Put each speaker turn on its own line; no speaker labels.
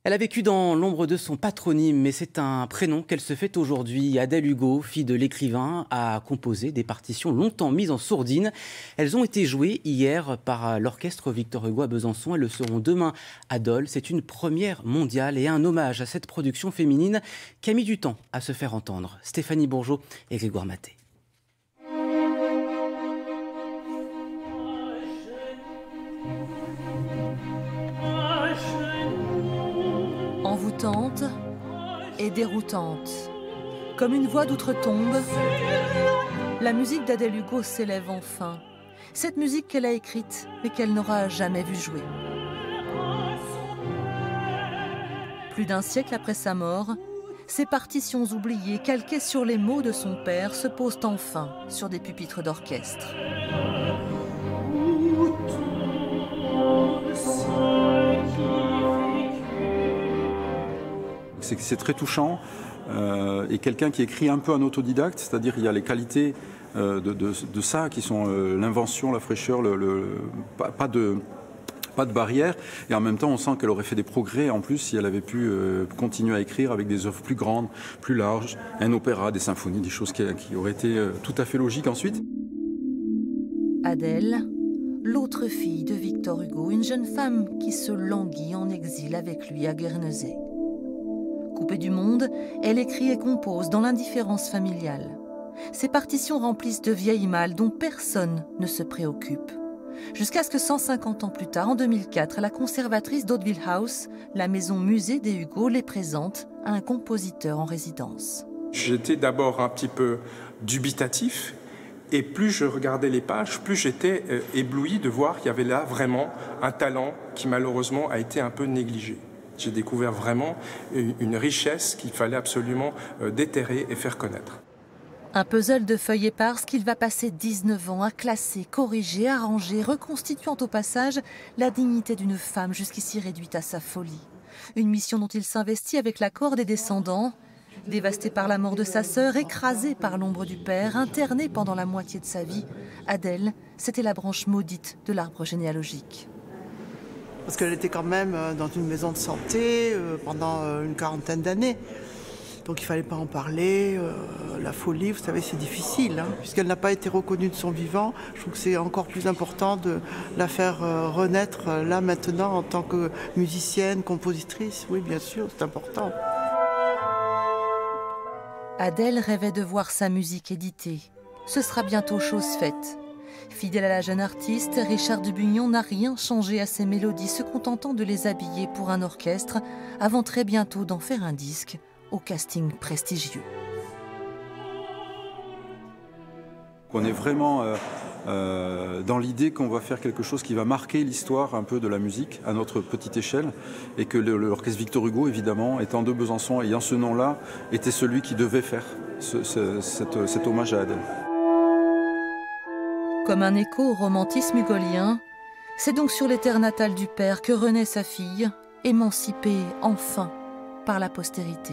Elle a vécu dans l'ombre de son patronyme, mais c'est un prénom qu'elle se fait aujourd'hui. Adèle Hugo, fille de l'écrivain, a composé des partitions longtemps mises en sourdine. Elles ont été jouées hier par l'orchestre Victor Hugo à Besançon. Elles le seront demain à Dole. C'est une première mondiale et un hommage à cette production féminine qui a mis du temps à se faire entendre. Stéphanie Bourgeot et Grégoire Maté.
Envoûtante et déroutante. Comme une voix d'outre-tombe, la musique d'Adèle Hugo s'élève enfin. Cette musique qu'elle a écrite mais qu'elle n'aura jamais vue jouer. Plus d'un siècle après sa mort, ces partitions oubliées, calquées sur les mots de son père, se posent enfin sur des pupitres d'orchestre.
C'est très touchant et quelqu'un qui écrit un peu en autodidacte, c'est-à-dire il y a les qualités de ça qui sont l'invention, la fraîcheur, pas de barrière, et en même temps on sent qu'elle aurait fait des progrès en plus si elle avait pu continuer à écrire avec des œuvres plus grandes, plus larges, un opéra, des symphonies, des choses qui auraient été tout à fait logiques ensuite.
Adèle, l'autre fille de Victor Hugo, une jeune femme qui se languit en exil avec lui à Guernesey. Coupée du monde, elle écrit et compose dans l'indifférence familiale. Ses partitions remplissent de vieilles malles dont personne ne se préoccupe. Jusqu'à ce que 150 ans plus tard, en 2004, la conservatrice d'Hauteville House, la maison musée des Hugo, les présente à un compositeur en résidence.
J'étais d'abord un petit peu dubitatif, et plus je regardais les pages, plus j'étais ébloui de voir qu'il y avait là vraiment un talent qui malheureusement a été un peu négligé. J'ai découvert vraiment une richesse qu'il fallait absolument déterrer et faire connaître.
Un puzzle de feuilles éparses qu'il va passer 19 ans à classer, corriger, arranger, reconstituant au passage la dignité d'une femme jusqu'ici réduite à sa folie. Une mission dont il s'investit avec l'accord des descendants. Dévasté par la mort de sa sœur, écrasé par l'ombre du père, interné pendant la moitié de sa vie, Adèle, c'était la branche maudite de l'arbre généalogique.
Parce qu'elle était quand même dans une maison de santé pendant une quarantaine d'années. Donc il ne fallait pas en parler. La folie, vous savez, c'est difficile. Puisqu'elle n'a pas été reconnue de son vivant, je trouve que c'est encore plus important de la faire renaître là maintenant en tant que musicienne, compositrice. Oui, bien sûr, c'est important.
Adèle rêvait de voir sa musique éditée. Ce sera bientôt chose faite. Fidèle à la jeune artiste, Richard Dubugnon n'a rien changé à ses mélodies, se contentant de les habiller pour un orchestre, avant très bientôt d'en faire un disque au casting prestigieux.
On est vraiment dans l'idée qu'on va faire quelque chose qui va marquer l'histoire un peu de la musique à notre petite échelle, et que l'orchestre Victor Hugo, évidemment, étant de Besançon, ayant ce nom-là, était celui qui devait faire cet hommage à Adèle.
Comme un écho au romantisme hugolien, c'est donc sur les terres natales du père que renaît sa fille, émancipée enfin par la postérité.